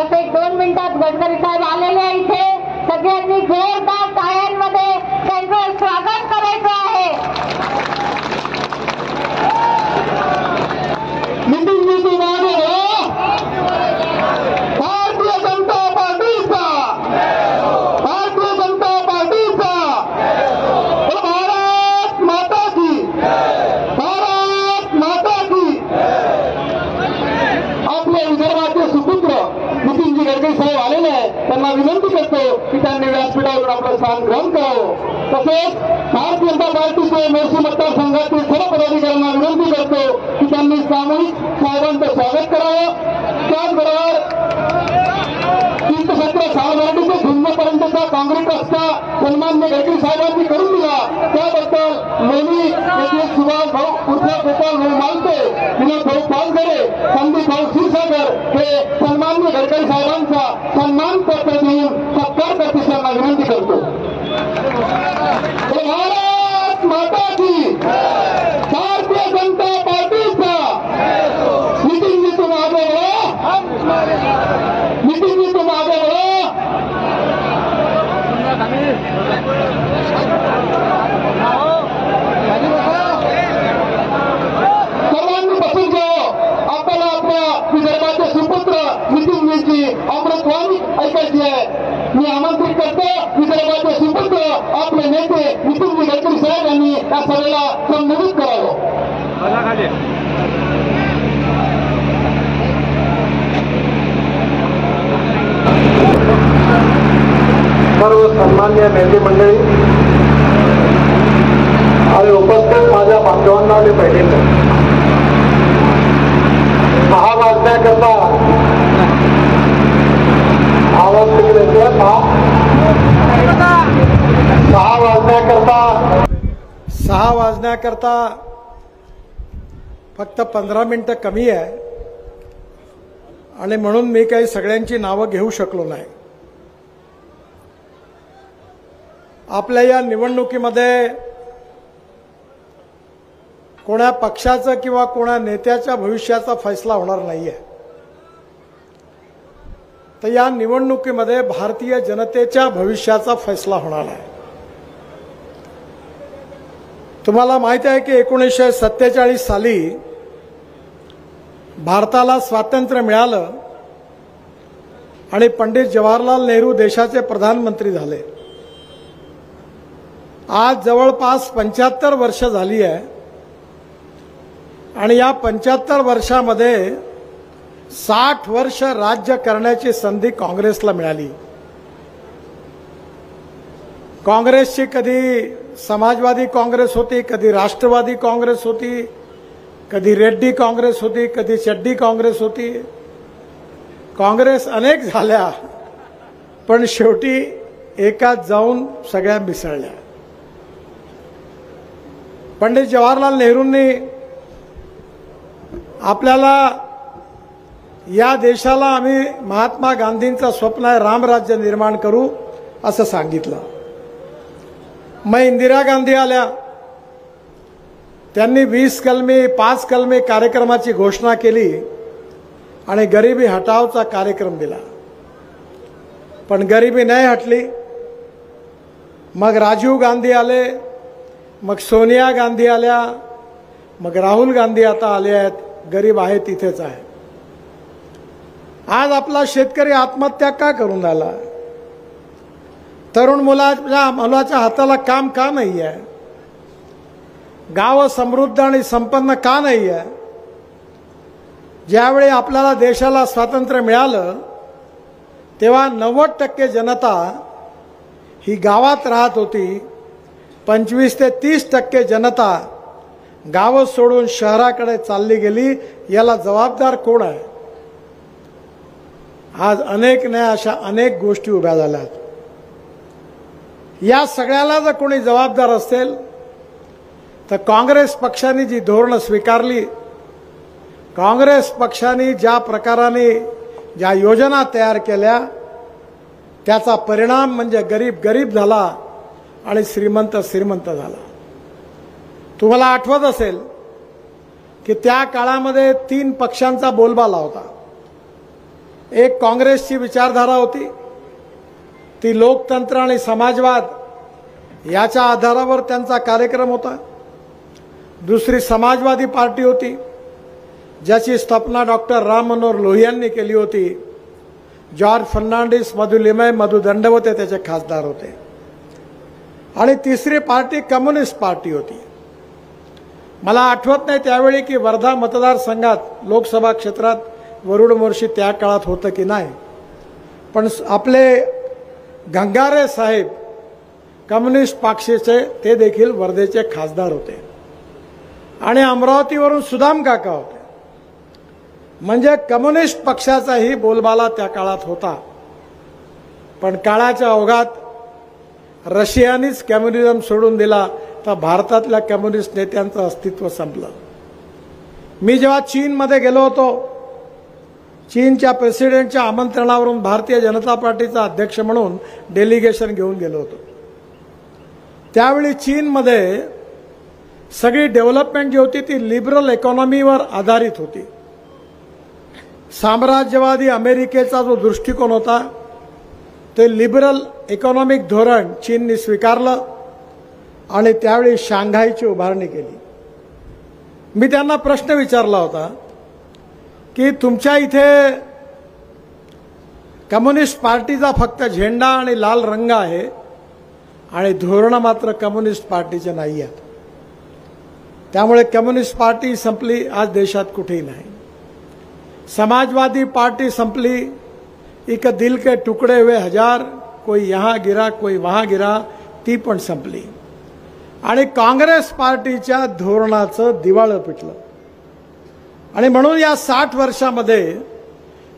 बस 1-2 मिनिटात गडकरी साहेब आलेले आहे इथे. सगळ्यांनी जोरदार टाळ्यांमध्ये त्यांचं स्वागत करायचं आहे. नितीन मागे भारतीय जनता पार्टीचा भारत माता की आपल्या विदर्भाचे सुपुत्र नितीनजी गडकरी साहेब आलेले आहे. त्यांना विनंती करतो की त्यांनी व्यासपीठावरून आपलं स्थान ग्रहण करावं. तसेच भारतीय जनता पार्टीचे मोर्शी मतदारसंघातील सर्व पदाधिकाऱ्यांना विनंती करतो की त्यांनी सामूहिक साहेबांचं स्वागत करावं. त्याचबरोबर तीर्थक्षेत्र सावधारणीचे भिन्नपर्यंतचा काँग्रेस रस्ता सन्मान्य गडकरी साहेबांनी करून दिला त्याबद्दल लोणी येथील सुभाष भाऊ उर्फ गोपाल भाऊ मालते, विनोद भाऊ पालघरे, संदीप भाऊ क्षीरसागर हे सन्मान्य गडकरी साहेबांचा सन्मान पत्र देऊन सत्कार करतील त्यांना विनंती करतो. भारत माता की भारतीय जनता पार्टीचा नितीनजी तुम आगे बढ़ो, नितीनजी तुम आगे बढ़ो. सर्वांनी बसून घ्यावं. आपल्याला आपल्या विदर्भाचे सुपुत्र नितीनजींची अमृतवाणी ऐकायची आहे. मी आमंत्रित करतो विदर्भाचे सुपुत्र आपले नेते नितीनजी गडकरी साहेब यांनी या सभेला संबोधित करावं. सर्व सन्मान्य नेते मंडळी आणि उपस्थित माझ्या बांधवांना मी पहिले 6 वाजण्याकरता आवाज तिकडे 6 वाजण्याकरता फक्त 15 मिनिटं कमी आहे आणि म्हणून मी काही सगळ्यांची नावं घेऊ शकलो नाही. आपल्या या निवडणुकीमध्ये कोणा पक्षाचं किंवा कोणा नेत्याच्या भविष्याचा फैसला होणार नाहीये. तर या निवडणुकीमध्ये भारतीय जनतेच्या भविष्याचा फैसला होणार आहे. तुम्हाला माहिती आहे की 1947 साली भारताला स्वातंत्र्य मिळालं आणि पंडित जवाहरलाल नेहरू देशाचे प्रधानमंत्री झाले. आज जवळपास 75 वर्ष झाली आहे आणि या 75 वर्षामध्ये 60 वर्ष राज्य करण्याची संधी काँग्रेसला मिळाली. काँग्रेसची कधी समाजवादी काँग्रेस होती, कधी राष्ट्रवादी काँग्रेस होती, कधी रेड्डी काँग्रेस होती, कधी चड्डी काँग्रेस होती. काँग्रेस अनेक झाल्या पण शेवटी एकाच जाऊन सगळ्या मिसळल्या. पंडित जवाहरलाल नेहरूंनी आपल्याला या देशाला आम्ही महात्मा गांधींचं स्वप्न आहे रामराज्य निर्माण करू असं सांगितलं. मग इंदिरा गांधी आल्या, त्यांनी 20 कलमी 5 कलमी कार्यक्रमाची घोषणा केली आणि गरिबी हटावचा कार्यक्रम दिला. पण गरिबी नाही हटली. मग राजीव गांधी आले, मग सोनिया गांधी आल्या, मग राहुल गांधी आता आले आहेत. गरीब आहे तिथेच आहे. आज आपला शेतकरी आत्महत्या का करून राहिला? तरुण मुलाच्या हाताला काम का नाही आहे? गाव समृद्ध आणि संपन्न का नाही आहे? ज्यावेळी आपल्याला देशाला स्वातंत्र्य मिळालं तेव्हा 90% जनता ही गावात राहत होती. 25 ते 30% जनता गाव सोडून शहराकडे चालली गेली. याला जबाबदार कोण आहे? आज अनेक नाही अशा अनेक गोष्टी उभ्या झाल्यात. या सगळ्याला जर कोणी जबाबदार असेल तर काँग्रेस पक्षाने जी धोरणं स्वीकारली, काँग्रेस पक्षाने ज्या प्रकाराने ज्या योजना तयार केल्या त्याचा परिणाम म्हणजे गरीब गरीब झाला आणि श्रीमंत श्रीमंत झाला. तुम्हाला आठवत असेल की त्या काळामध्ये 3 पक्षांचा बोलबाला होता. एक काँग्रेसची विचारधारा होती, ती लोकतंत्र आणि समाजवाद याच्या आधारावर त्यांचा कार्यक्रम होता. दुसरी समाजवादी पार्टी होती, ज्याची स्थापना डॉक्टर राम मनोहर लोहियांनी केली होती. जॉर्ज फर्नांडिस, मधु लिमय, मधु दंडवते त्याचे खासदार होते. आणि तिसरी पार्टी कम्युनिस्ट पार्टी होती. मला आठवत नाही त्यावेळी की वर्धा मतदारसंघात लोकसभा क्षेत्रात वरुड मोर्शी त्या काळात होतं की नाही, पण आपले गंगारे साहेब कम्युनिस्ट पक्षाचे ते देखील वर्धेचे खासदार होते. आणि अमरावतीवरून सुदाम काका होते. म्हणजे कम्युनिस्ट पक्षाचाही बोलबाला त्या काळात होता. पण काळाच्या ओघात रशियानीच कम्युनिझम सोडून दिला तर भारतातल्या कम्युनिस्ट नेत्यांचं अस्तित्व संपलं. मी जेव्हा चीनमध्ये गेलो होतो, चीनच्या प्रेसिडेंटच्या आमंत्रणावरून भारतीय जनता पार्टीचा अध्यक्ष म्हणून डेलिगेशन घेऊन गेलो होतो. त्यावेळी चीनमध्ये सगळी डेव्हलपमेंट जी होती ती लिबरल इकॉनॉमीवर आधारित होती. साम्राज्यवादी अमेरिकेचा जो दृष्टिकोन होता ते लिबरल इकॉनॉमिक धोरण चीनने स्वीकारलं आणि त्यावेळी शांघायची उभारणी केली. मी त्यांना प्रश्न विचारला होता की तुमच्या इथे कम्युनिस्ट पार्टीचा फक्त झेंडा आणि लाल रंग आहे आणि धोरणं मात्र कम्युनिस्ट पार्टीचे नाही आहेत. त्यामुळे कम्युनिस्ट पार्टी संपली, आज देशात कुठेही नाही. समाजवादी पार्टी संपली, एक दिल के टुकड़े हुए हजार, कोई यहाँ गिरा कोई वहाँ गिरा, ती पण संपली. आणि काँग्रेस पार्टीच्या धोरणाचं दिवाळं पिटलं. आणि म्हणून या 60 वर्षामध्ये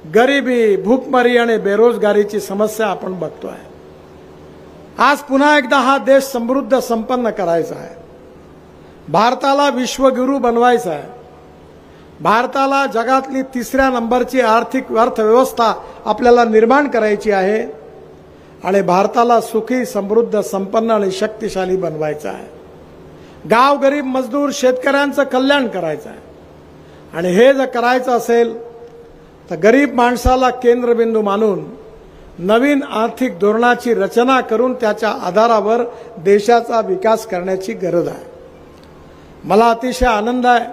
गरिबी, भूकमरी आणि बेरोजगारीची समस्या आपण बघतोय. आज पुन्हा एकदा हा देश समृद्ध संपन्न करायचा आहे. भारताला विश्वगुरू बनवायचा आहे. भारताला जगातली 3ऱ्या नंबरची आर्थिक अर्थव्यवस्था आपल्याला निर्माण करायची आहे आणि भारताला सुखी, समृद्ध, संपन्न आणि शक्तिशाली बनवायचं आहे. गाव गरीब मजदूर शेतकऱ्यांचं कल्याण करायचं आहे. आणि हे जर करायचं असेल तर गरीब माणसाला केंद्रबिंदू मानून नवीन आर्थिक धोरणाची रचना करून त्याच्या आधारावर देशाचा विकास करण्याची गरज आहे. मला अतिशय आनंद आहे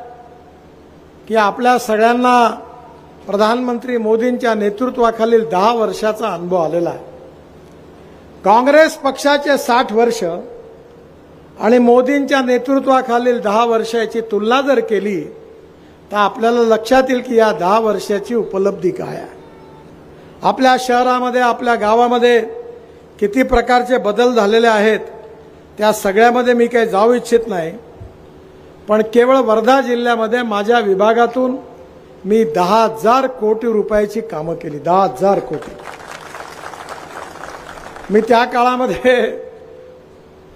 की आपल्या सगळ्यांना प्रधानमंत्री मोदींच्या नेतृत्वाखालील 10 वर्षाचा अनुभव आलेला आहे. काँग्रेस पक्षाचे 60 वर्ष आणि मोदींच्या नेतृत्वाखालील 10 वर्षाची तुलना जर केली तर आपल्याला लक्षात येईल की या 10 वर्षाची उपलब्धी काय आहे. आपल्या शहरामध्ये, आपल्या गावामध्ये किती प्रकारचे बदल झालेले आहेत त्या सगळ्यामध्ये मी काही जाऊ इच्छित नाही. पण केवळ वर्धा जिल्ह्यामध्ये माझ्या विभागातून मी 10,000 कोटी रुपयाची कामं केली. 10,000 कोटी. मी त्या काळामध्ये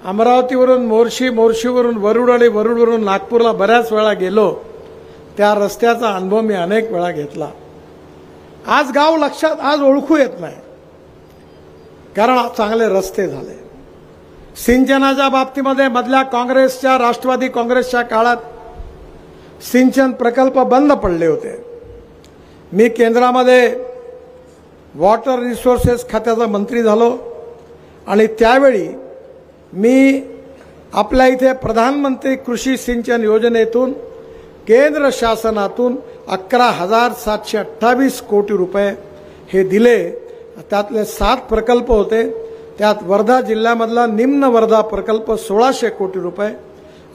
अमरावतीवरून मोर्शी, मोर्शीवरून वरुड आणि वरुडवरून नागपूरला बऱ्याच वेळा गेलो. त्या रस्त्याचा अनुभव मी अनेक वेळा घेतला. आज गाव लक्षात आज ओळखू येत नाही, कारण चांगले रस्ते झाले. सिंचनाच्या बाबतीमध्ये मधल्या काँग्रेसच्या, राष्ट्रवादी काँग्रेसच्या काळात सिंचन प्रकल्प बंद पडले होते. मी केंद्रामध्ये वॉटर रिसोर्सेस खात्याचा मंत्री झालो आणि त्यावेळी मी आपल्या इथे प्रधानमंत्री कृषी सिंचन योजनेतून केंद्र शासनातून 11,728 कोटी रुपये हे दिले. त्यातले 7 प्रकल्प होते. त्यात वर्धा जिल्ह्यामधला निम्न वर्धा प्रकल्प 1,600 कोटी रुपये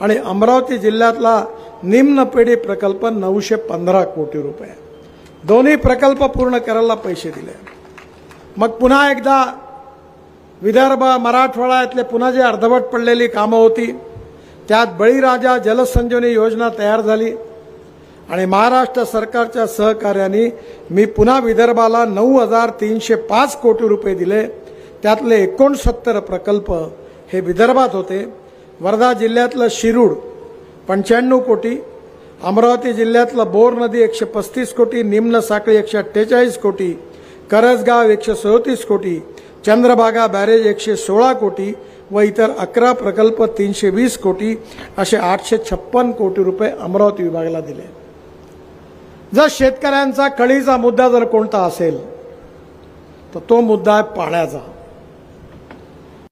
आणि अमरावती जिल्ह्यातला निम्न पेढी प्रकल्प 915 कोटी रुपये. दोन्ही प्रकल्प पूर्ण करायला पैसे दिले. मग पुन्हा एकदा विदर्भ, मराठवाड्यातले पुन्हा जे अर्धवट पडलेली कामं होती त्यात बळीराजा जलसंजीवनी योजना तयार झाली आणि महाराष्ट्र सरकारच्या सहकार्याने मी पुन्हा विदर्भाला 9,305 कोटी रुपये दिले. त्यातले 69 प्रकल्प हे विदर्भात होते. वर्धा जिल्ह्यातलं शिरूड 95 कोटी, अमरावती जिल्ह्यातलं बोर नदी 135 कोटी, निम्न साखळी 148 कोटी, करसगाव 137 कोटी, चंद्रभागा बॅरेज 116 कोटी व इतर 11 प्रकल्प 320 कोटी असे 856 कोटी रुपये अमरावती विभागाला दिले. जर शेतकऱ्यांचा कळीचा मुद्दा जर कोणता असेल तर तो मुद्दा आहे पाण्याचा.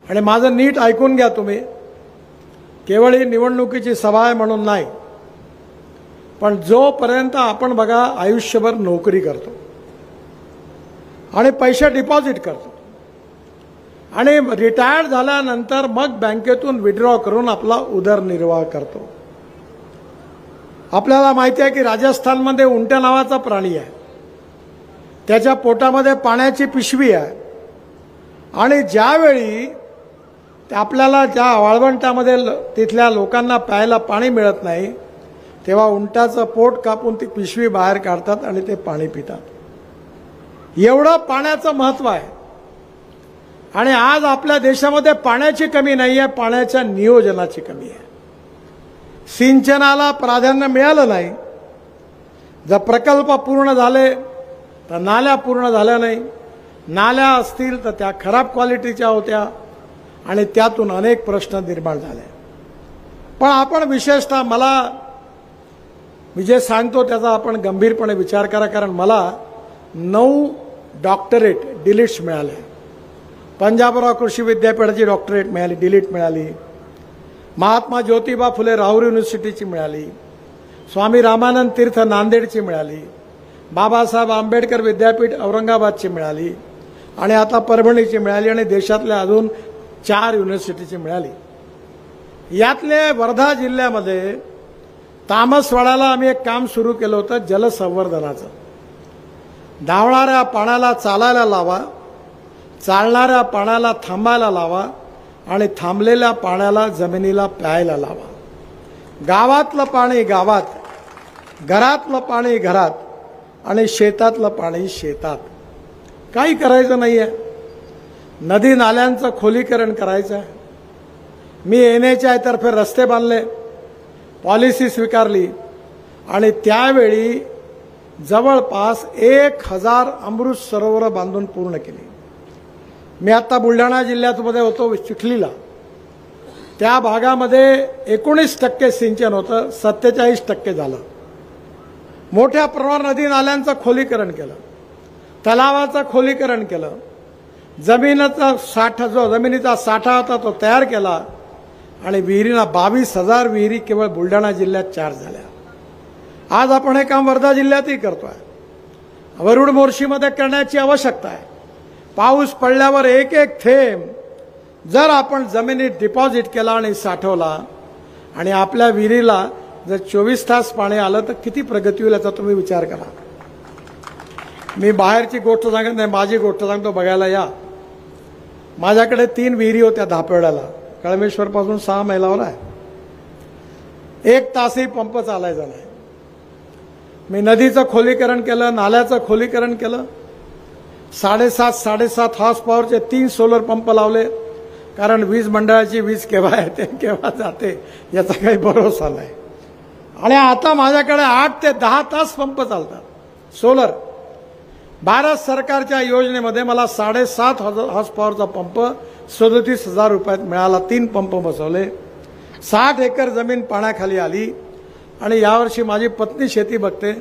आणि माझं नीट ऐकून घ्या तुम्ही, केवळ ही निवडणुकीची सभा आहे म्हणून नाही, पण जोपर्यंत आपण बघा आयुष्यभर नोकरी करतो आणि पैसे डिपॉझिट करतो आणि रिटायर्ड झाल्यानंतर मग बँकेतून विड्रॉ करून आपला उदरनिर्वाह करतो. आपल्याला माहिती आहे की राजस्थानमध्ये उंट नावाचा प्राणी आहे, त्याच्या पोटामध्ये पाण्याची पिशवी आहे आणि ज्यावेळी आपल्याला त्या वाळवंटामध्ये तिथल्या लोकांना प्यायला पाणी मिळत नाही तेव्हा उंटाचं पोट कापून ती पिशवी बाहेर काढतात आणि ते पाणी पितात. एवढं पाण्याचं महत्त्व आहे. आणि आज आपल्या देशामध्ये पाण्याची कमी नाही आहे, पाण्याच्या नियोजनाची कमी आहे. सिंचनाला प्राधान्य मिळालं नाही. जर प्रकल्प पूर्ण झाले तर नाल्या पूर्ण झाल्या नाही. नाल्या असतील तर त्या खराब क्वालिटीच्या होत्या आणि त्यातून अनेक प्रश्न निर्माण झाले. पण आपण विशेषतः मी जे सांगतो त्याचा आपण गंभीरपणे विचार करा, कारण मला 9 डॉक्टरेट डिलीट्स मिळाले. पंजाबराव कृषी विद्यापीठाची डॉक्टरेट मिळाली, डिलीट मिळाली. महात्मा ज्योतिबा फुले राहुरी युनिव्हर्सिटीची मिळाली. स्वामी रामानंद तीर्थ नांदेडची मिळाली. बाबासाहेब आंबेडकर विद्यापीठ औरंगाबादची मिळाली आणि आता परभणीची मिळाली आणि देशातल्या अजून 4 युनिव्हर्सिटीची मिळाली. यातले वर्धा जिल्ह्यामध्ये तामसवाड्याला आम्ही एक काम सुरू केलं होतं जलसंवर्धनाचं. धावणाऱ्या पाण्याला चालायला लावा, चालणाऱ्या पाण्याला थांबायला लावा आणि थांबलेल्या पाण्याला जमिनीला प्यायला लावा. गावातलं पाणी गावात, घरातलं पाणी घरात आणि शेतातलं पाणी शेतात. काही करायचं नाही आहे. नदी नाल्यांचं खोलीकरण करायचं आहे. मी NHAI तर्फे रस्ते बांधले, पॉलिसी स्वीकारली आणि त्यावेळी जवळपास 1000 अमृत सरोवर बांधून पूर्ण केली. मी आता बुलढाणा जिल्ह्यामध्ये होतो चिखलीला, त्या भागामध्ये 19% सिंचन होतं, 47% झालं. मोठ्या प्रमाणात नदी नाल्यांचं खोलीकरण केलं, तलावाचं खोलीकरण केलं, जमिनीचा साठा होता तो तयार केला आणि विहिरींना 22,000 विहिरी केवळ बुलढाणा जिल्ह्यात चार्ज झाल्या. आज आपण हे काम वर्धा जिल्ह्यातही करतोय. वरुड मोर्शीमध्ये करण्याची आवश्यकता आहे. पाऊस पडल्यावर एक थेंब जर आपण जमिनीत डिपॉझिट केला आणि साठवला आणि आपल्या विहिरीला जर 24 तास पाणी आलं तर किती प्रगती होईल याचा तुम्ही विचार करा. मी बाहेरची गोष्ट सांगत नाही, माझी गोष्ट सांगतो, बघायला या. माझ्याकडे 3 विहिरी होत्या धापेवाड्याला, कळमेश्वरपासून 6 मैलावर आहे. 1 तासही पंप चालायचा नाही. मी नदीचं खोलीकरण केलं, नाल्याचं खोलीकरण केलं, 7.5 हॉर्स पॉवरचे 3 सोलर पंप लावले. कारण वीज मंडळाची वीज केव्हा येते केव्हा जाते याचा काही भरोसा नाही. आणि आता माझ्याकडे 8 ते 10 तास पंप चालतात सोलर. भारत सरकारच्या योजनेमध्ये मला 7.5 हॉर्स पॉवरचा पंप 37,000 रुपयात मिळाला. 3 पंप बसवले. 60 एकर जमीन पाण्याखाली आली आणि यावर्षी माझी पत्नी शेती बघते.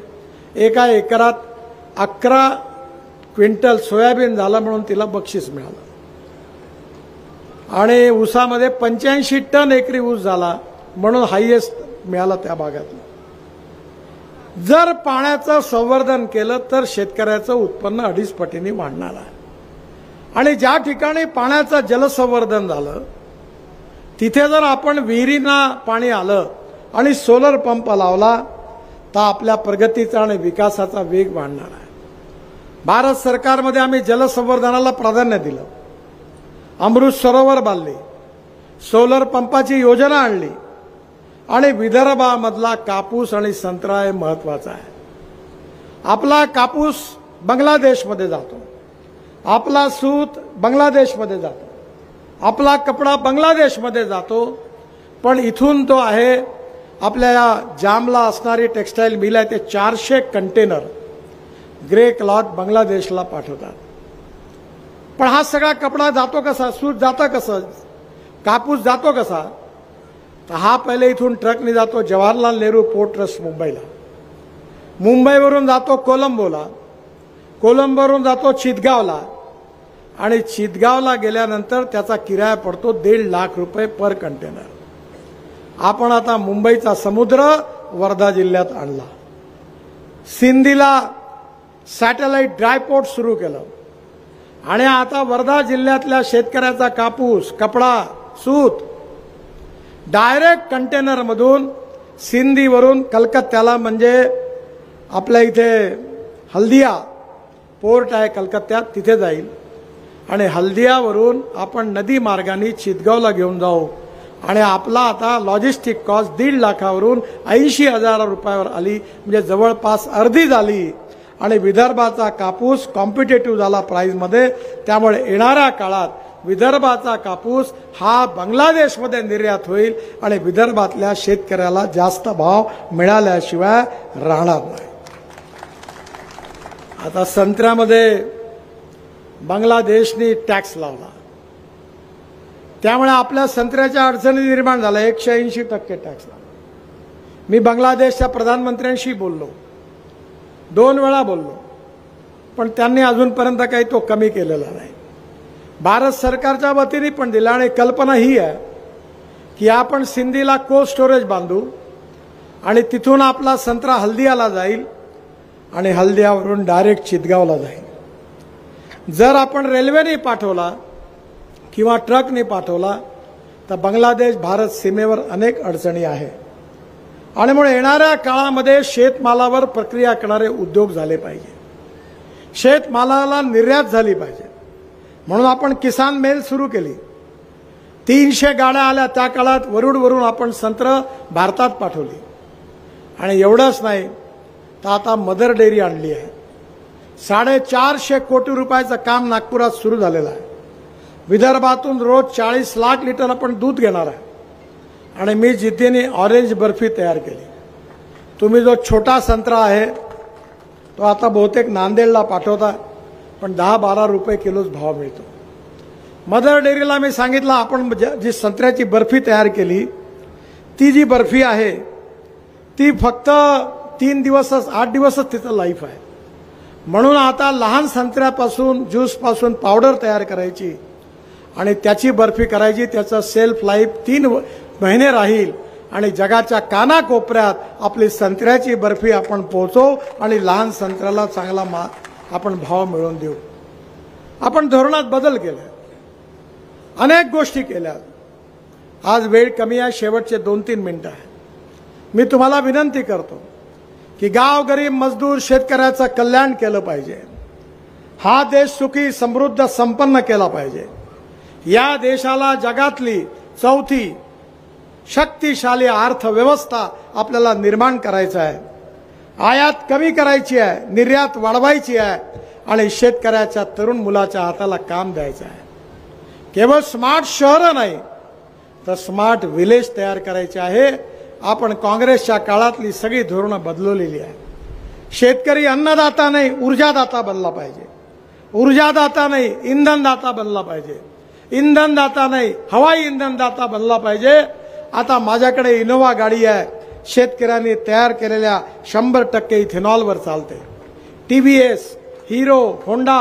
एका एकरात 11 क्विंटल सोयाबीन झालं म्हणून तिला बक्षीस मिळालं आणि ऊसामध्ये 85 टन एकरी ऊस झाला म्हणून हायएस्ट मिळाला त्या भागातला. जर पाण्याचं संवर्धन केलं तर शेतकऱ्याचं उत्पन्न 2.5 पटीने वाढणार आहे. आणि ज्या ठिकाणी पाण्याचं जलसंवर्धन झालं तिथे जर आपण विहिरींना पाणी आलं आणि सोलर पंप लावला तर आपल्या प्रगतीचा आणि विकासाचा वेग वाढणार आहे. भारत सरकारमध्ये आम्ही जलसंवर्धनाला प्राधान्य दिलं, अमृत सरोवर बांधले, सोलर पंपाची योजना आणली आणि विदर्भामधला कापूस आणि संत्रा हे महत्वाचा आहे. आपला कापूस बांगलादेशमध्ये जातो, आपला सूत बांगलादेशमध्ये जातो, आपला कपडा बांगलादेशमध्ये जातो. पण इथून तो आहे आपल्या या जामला असणारी टेक्सटाईल मिल आहे ते 400 कंटेनर ग्रे क्लॉथ बांगलादेशला पाठवतात. पण हा सगळा कपडा जातो कसा, सूत जातं कसं, कापूस जातो कसा, तर हा पहिले इथून ट्रकने जातो जवाहरलाल नेहरू पोर्ट ट्रस्ट मुंबईला. मुंबईवरून जातो कोलंबोला, कोलंबोवरून जातो चितगावला आणि चितगावला गेल्यानंतर त्याचा किराया पडतो 1.5 लाख रुपये पर कंटेनर. आपण आता मुंबईचा समुद्र वर्धा जिल्ह्यात आणला. सिंधीला सॅटेलाइट ड्रायपोर्ट सुरू केलं आणि आता वर्धा जिल्ह्यातल्या शेतकऱ्याचा कापूस, कपडा, सूत डायरेक्ट कंटेनरमधून सिंधीवरून कलकत्त्याला, म्हणजे आपल्या इथे हल्दिया पोर्ट आहे कलकत्त्यात, तिथे जाईल आणि हल्दियावरून आपण नदी मार्गाने चितगावला घेऊन जाऊ आणि आपला आता लॉजिस्टिक कॉस्ट 1.5 लाखावरून 80,000 रुपयावर आली, म्हणजे जवळपास अर्धी झाली. आणि विदर्भाचा कापूस कॉम्पिटेटिव्ह झाला प्राईजमध्ये. त्यामुळे येणाऱ्या काळात विदर्भाचा कापूस हा बांगलादेशमध्ये निर्यात होईल आणि विदर्भातल्या शेतकऱ्याला जास्त भाव मिळाल्याशिवाय राहणार नाही. आता संत्र्यामध्ये बांगलादेशने टॅक्स लावला, त्यामुळे आपल्या संत्र्याच्या अडचणी निर्माण झाल्या. 180% टॅक्स लावला. मी बांगलादेशच्या प्रधानमंत्र्यांशी बोललो, 2 वेळा बोललो, पण त्यांनी अजूनपर्यंत काही तो कमी केलेला नाही. भारत सरकारच्या वतीने पण दिला आणि कल्पना ही आहे की आपण सिंधीला कोल्ड स्टोरेज बांधू आणि तिथून आपला संत्रा हल्दियाला जाईल आणि हल्दियावरून डायरेक्ट चितगावला जाईल. जर आपण रेल्वेने पाठवला किंवा ट्रकने पाठवला तर बांगलादेश भारत सीमेवर अनेक अडचणी आहे आणि म्हणून येणाऱ्या काळामध्ये शेतमालावर प्रक्रिया करणारे उद्योग झाले पाहिजे, शेतमालाला निर्यात झाली पाहिजे. म्हणून आपण किसान मेल सुरू केली. 300 गाड्या आल्या त्या काळात. वरुडवरून आपण संत्र भारतात पाठवली आणि एवढंच नाही तर आता मदर डेअरी आणली आहे. 450 कोटी रुपयाचं काम नागपुरात सुरू झालेलं आहे. विदर्भातून रोज 40 लाख लिटर आपण दूध घेणार आहे आणि मी जिद्दीने ऑरेंज बर्फी तयार केली. तुम्ही जो छोटा संत्रा आहे तो आता बहुतेक नांदेडला पाठवता, पण 10-12 रुपये किलोच भाव मिळतो. मदर डेअरीला मी सांगितलं आपण जी संत्र्याची बर्फी तयार केली ती जी बर्फी आहे ती फक्त 3 दिवसच 8 दिवसच तिचं लाईफ आहे. म्हणून आता लहान संत्र्यापासून ज्यूसपासून पावडर तयार करायची आणि त्याची बर्फी करायची. त्याचा सेल्फ लाईफ 3 महिने राहील आणि जगाच्या कानाकोपऱ्यात आपली संत्र्याची बर्फी आपण पोहोचवू आणि लहान संत्र्याला चांगला आपण भाव मिळवून देऊ. आपण धोरणात बदल केले, अनेक गोष्टी केल्या. आज वेळ कमी आहे, शेवटचे 2-3 मिनिटं आहे. मी तुम्हाला विनंती करतो की गाव गरीब मजदूर शेतकऱ्याचं कल्याण केलं पाहिजे. हा देश सुखी समृद्ध संपन्न केला पाहिजे. या देशाला जगातली 4थी शक्तिशाली अर्थव्यवस्था आपल्याला निर्माण करायचं आहे. आयात कमी करायची आहे, निर्यात वाढवायची आहे आणि शेतकऱ्याच्या तरुण मुलाच्या हाताला काम द्यायचं आहे. केवळ स्मार्ट शहरं नाही तर स्मार्ट विलेज तयार करायचे आहे. आपण काँग्रेसच्या काळातली सगळी धोरणं बदलवलेली आहे. शेतकरी अन्नदाता नाही ऊर्जादाता बनला पाहिजे. ऊर्जादाता नाही इंधनदाता बनला पाहिजे. इंधनदाता नाही हवाई इंधनदाता बनला पाहिजे. आता माझ्याकडे इनोवा गाडी आहे, शेतकऱ्यांनी तयार केलेल्या 100% इथेनॉलवर चालते. TVS, हिरो, होंडा,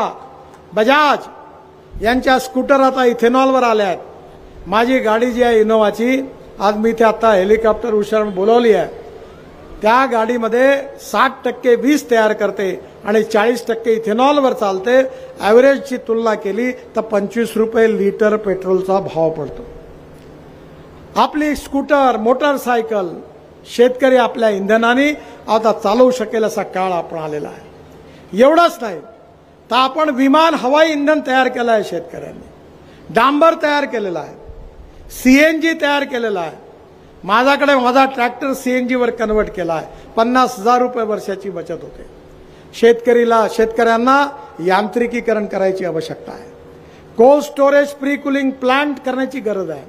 बजाज यांच्या स्कूटर आता इथेनॉलवर आल्या आहेत. माझी गाडी जी आहे इनोवाची, आज मी इथे आता हेलिकॉप्टर उशारून बोलवली आहे, त्या गाडीमध्ये 60% वीज तयार करते आणि 40% इथेनॉलवर चालते. ॲव्हरेजची तुलना केली तर 25 रुपये लिटर पेट्रोलचा भाव पडतो. आपली स्कूटर, मोटरसायकल शेतकरी आपल्या इंधनाने आता चालवू शकेल असा काळ आपण आलेला आहे. एवढंच नाही तर आपण विमान हवाई इंधन तयार केलं आहे शेतकऱ्यांनी. डांबर तयार केलेला आहे, CNG तयार केलेला आहे. माझ्याकडे माझा ट्रॅक्टर CNG वर कन्वर्ट केला आहे. 50,000 रुपये वर्षाची बचत होते. शेतकऱ्यांना यांत्रिकीकरण करायची आवश्यकता आहे. Cold storage pre cooling plant करण्याची गरज आहे.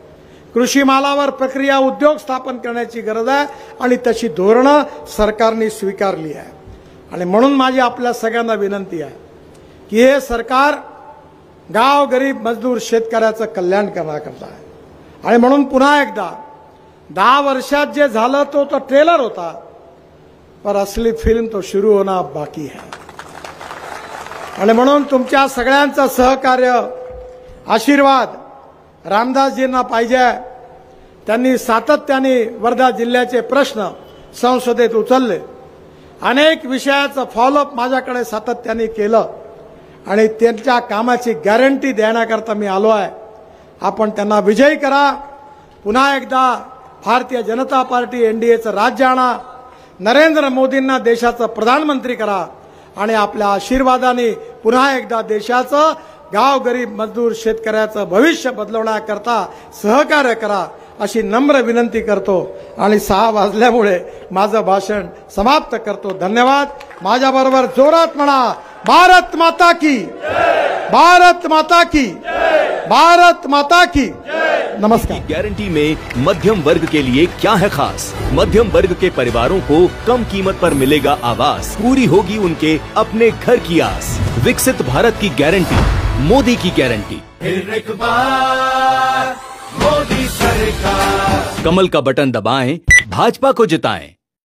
कृषी मालावर प्रक्रिया उद्योग स्थापन करण्याची गरज आहे आणि तशी धोरणं सरकारने स्वीकारली आहे. आणि म्हणून माझी आपल्या सगळ्यांना विनंती आहे की हे सरकार गाव गरीब मजदूर शेतकऱ्याचं कल्याण करण्याकरता आहे. आणि म्हणून पुन्हा एकदा 10 वर्षात जे झालं तो ट्रेलर होता. पर असली फिल्म तो शुरू होना बाकी है. आणि म्हणून तुमच्या सगळ्यांचं सहकार्य, आशीर्वाद रामदासजींना पाहिजे. त्यांनी सातत्याने वर्धा जिल्ह्याचे प्रश्न संसदेत उचलले. अनेक विषयाचं फॉलोअप माझ्याकडे सातत्याने केलं आणि त्यांच्या कामाची गॅरंटी देण्याकरता मी आलो आहे. आपण त्यांना विजयी करा. पुन्हा एकदा भारतीय जनता पार्टी एनडीएचं राज्य आणा. नरेंद्र मोदींना देशाचं प्रधानमंत्री करा आणि आपल्या आशीर्वादाने पुन्हा एकदा देशाचं गाव गरीब मजदूर शेतकऱ्याचं भविष्य बदलवण्याकरता सहकार्य करा अशी नम्र विनंती करतो आणि 6 वाजल्यामुळे माझं भाषण समाप्त करतो. धन्यवाद. माझ्याबरोबर जोरात म्हणा, भारत माता की, भारत माता की, भारत माता की. नमस्कार. गारंटी में मध्यम वर्ग के लिए क्या है खास? मध्यम वर्ग के परिवारों को कम कीमत पर मिलेगा आवास. पूरी होगी उनके अपने घर की आस. विकसित भारत की गारंटी, मोदी की गारंटी. फिर एक बार मोदी सरकार. कमल का बटन दबाएं, भाजपा को जिताएं.